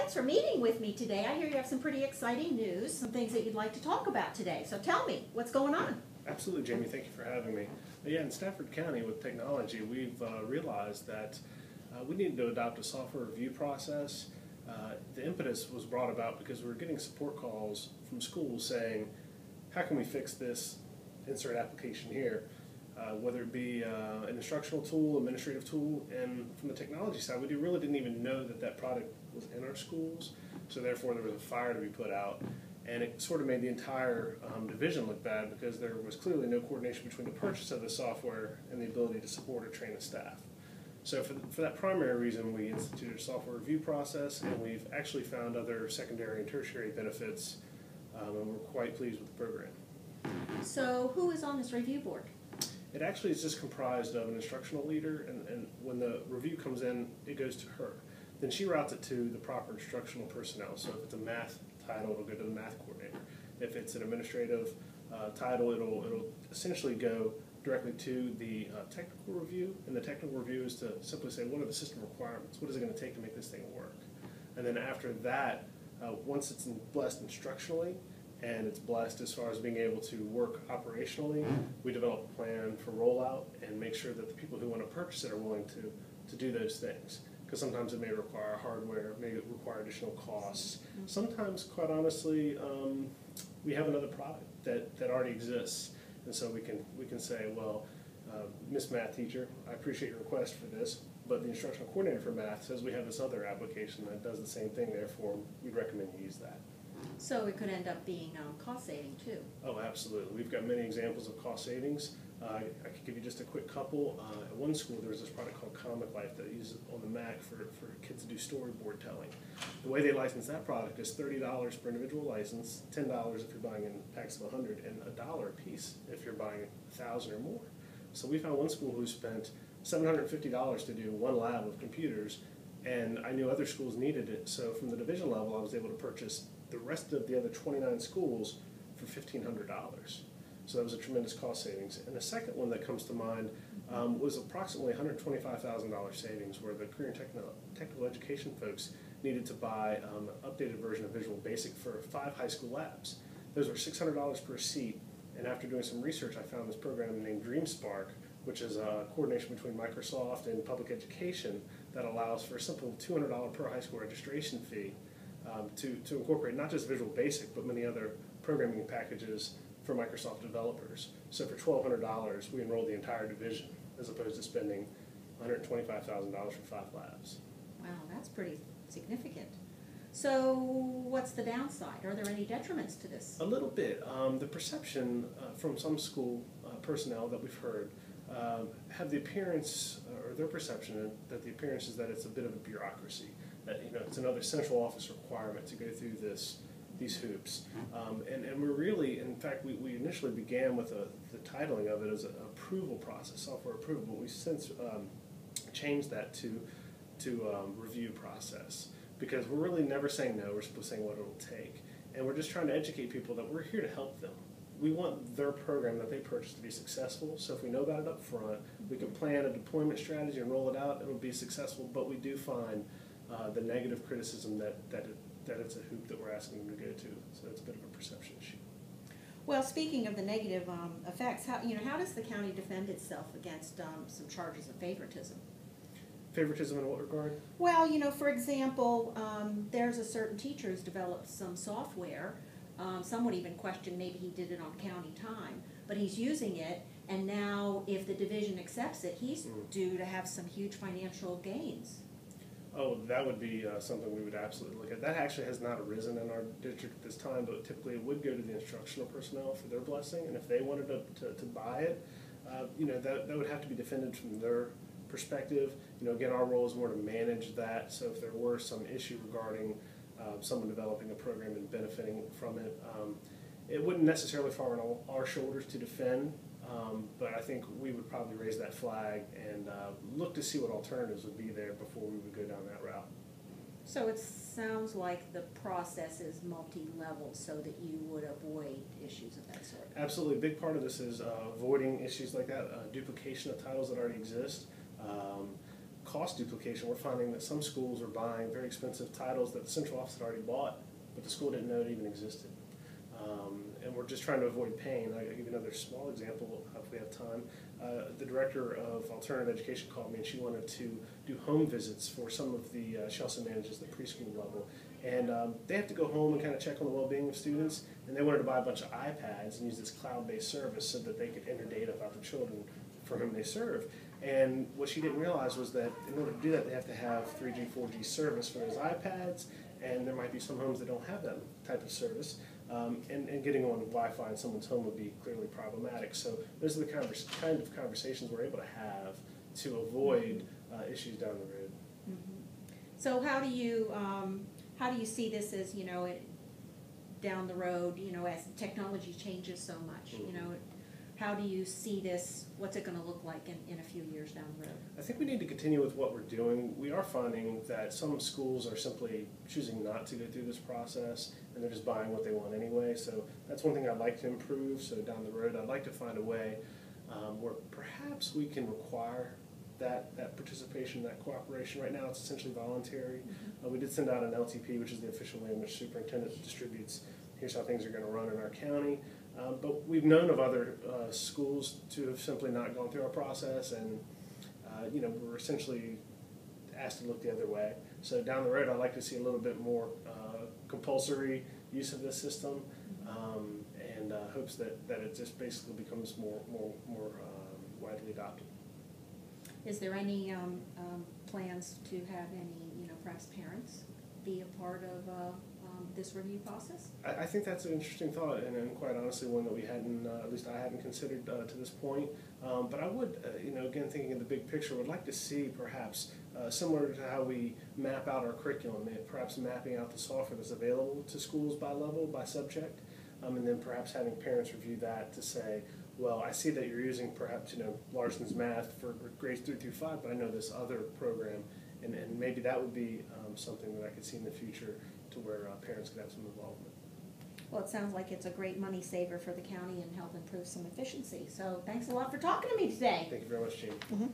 thanks for meeting with me today. I hear you have some pretty exciting news, some things that you'd like to talk about today. So tell me, what's going on? Absolutely, Jamie. Thank you for having me. Yeah, in Stafford County with technology, we've realized that we needed to adopt a software review process. The impetus was brought about because we were getting support calls from schools saying, how can we fix this insert application here? Whether it be an instructional tool, administrative tool, and from the technology side, we really didn't even know that that product was in our schools, so therefore there was a fire to be put out, and it sort of made the entire division look bad because there was clearly no coordination between the purchase of the software and the ability to support or train the staff. So for that primary reason, we instituted a software review process, and we've actually found other secondary and tertiary benefits, and we're quite pleased with the program. So who is on this review board? It actually is just comprised of an instructional leader, and when the review comes in, it goes to her. Then she routes it to the proper instructional personnel. So if it's a math title, it'll go to the math coordinator. If it's an administrative title, it'll essentially go directly to the technical review, and the technical review is to simply say, what are the system requirements? What is it going to take to make this thing work? And then after that, once it's blessed instructionally, and it's blessed as far as being able to work operationally, we develop a plan for rollout and make sure that the people who want to purchase it are willing to do those things. Because sometimes it may require hardware, it may require additional costs. Sometimes, quite honestly, we have another product that already exists, and so we can say, well, Miss Math Teacher, I appreciate your request for this, but the instructional coordinator for math says we have this other application that does the same thing, therefore we'd recommend you use that. So it could end up being cost saving too. Oh, absolutely. We've got many examples of cost savings. I could give you just a quick couple. At one school, there was this product called Comic Life that uses it on the Mac for kids to do storyboard telling. The way they license that product is $30 per individual license, $10 if you're buying in packs of 100, and $1 a piece if you're buying 1,000 or more. So we found one school who spent $750 to do one lab of computers, and I knew other schools needed it. So from the division level, I was able to purchase the rest of the other 29 schools for $1,500. So that was a tremendous cost savings. And the second one that comes to mind was approximately $125,000 savings, where the career and technical education folks needed to buy an updated version of Visual Basic for 5 high school labs. Those were $600 per seat, and after doing some research, I found this program named DreamSpark, which is a coordination between Microsoft and public education that allows for a simple $200 per high school registration fee to incorporate not just Visual Basic, but many other programming packages for Microsoft developers. So for $1,200, we enrolled the entire division, as opposed to spending $125,000 for 5 labs. Wow, that's pretty significant. So what's the downside? Are there any detriments to this? A little bit. The perception from some school personnel that we've heard have the appearance, or their perception, that the appearance is that it's a bit of a bureaucracy. That, it's another central office requirement to go through these hoops. And we're really, in fact, we initially began with the titling of it as an approval process, software approval, but we've since changed that to review process, because we're really never saying no, we're simply saying what it'll take. And we're just trying to educate people that we're here to help them. We want their program that they purchase to be successful, so if we know about it up front, we can plan a deployment strategy and roll it out, it'll be successful, but we do find the negative criticism that it's a hoop that we're asking them to go to, so it's a bit of a perception issue. Well, speaking of the negative effects, how does the county defend itself against some charges of favoritism? Favoritism in what regard? Well, for example, there's a certain teacher who's developed some software. Some would even question maybe he did it on county time, but he's using it, and now if the division accepts it, he's due to have some huge financial gains. Oh, that would be something we would absolutely look at. That actually has not arisen in our district at this time, but typically it would go to the instructional personnel for their blessing, and if they wanted to buy it, that would have to be defended from their perspective. Again, our role is more to manage that, so if there were some issue regarding someone developing a program and benefiting from it, it wouldn't necessarily fall on our shoulders to defend, but I think we would probably raise that flag and look to see what alternatives would be there before we would go down that route. So it sounds like the process is multi-level so that you would avoid issues of that sort. Absolutely. A big part of this is avoiding issues like that, duplication of titles that already exist. cost duplication. We're finding that some schools are buying very expensive titles that the central office had already bought, but the school didn't know it even existed. And we're just trying to avoid pain. I'll give you another small example if we have time. The director of alternative education called me, and she wanted to do home visits for some of the, she also manages the preschool level. And they have to go home and kind of check on the well-being of students, and they wanted to buy a bunch of iPads and use this cloud-based service so that they could enter data about the children for whom they serve. And what she didn't realize was that in order to do that, they have to have 3G, 4G service for those iPads, and there might be some homes that don't have that type of service. And getting on Wi-Fi in someone's home would be clearly problematic. So those are the kind of conversations we're able to have to avoid issues down the road. Mm-hmm. So how do you see this as, you know, down the road, you know, as technology changes so much, you know, how do you see this, what's it going to look like in a few years down the road? I think we need to continue with what we're doing. We are finding that some schools are simply choosing not to go through this process, and they're just buying what they want anyway. So that's one thing I'd like to improve. So down the road, I'd like to find a way where perhaps we can require that participation, that cooperation. Right now it's essentially voluntary. Mm-hmm. We did send out an LTP, which is the official way in which superintendent distributes, here's how things are going to run in our county. But we've known of other schools to have simply not gone through our process, and you know, we're essentially asked to look the other way. So down the road, I'd like to see a little bit more compulsory use of this system, and hopes that it just basically becomes more widely adopted. Is there any plans to have any, you know, perhaps parents be a part of this review process? I think that's an interesting thought, and quite honestly one that we hadn't, at least I hadn't considered to this point. But I would, you know, again thinking of the big picture, would like to see perhaps similar to how we map out our curriculum, perhaps mapping out the software that's available to schools by level, by subject, and then perhaps having parents review that to say, well, I see that you're using perhaps, you know, Larson's math for grades 3 through 5, but I know this other program, and maybe that would be something that I could see in the future to where parents could have some involvement. Well, it sounds like it's a great money saver for the county and help improve some efficiency. So thanks a lot for talking to me today. Thank you very much, Jamie. Mm-hmm.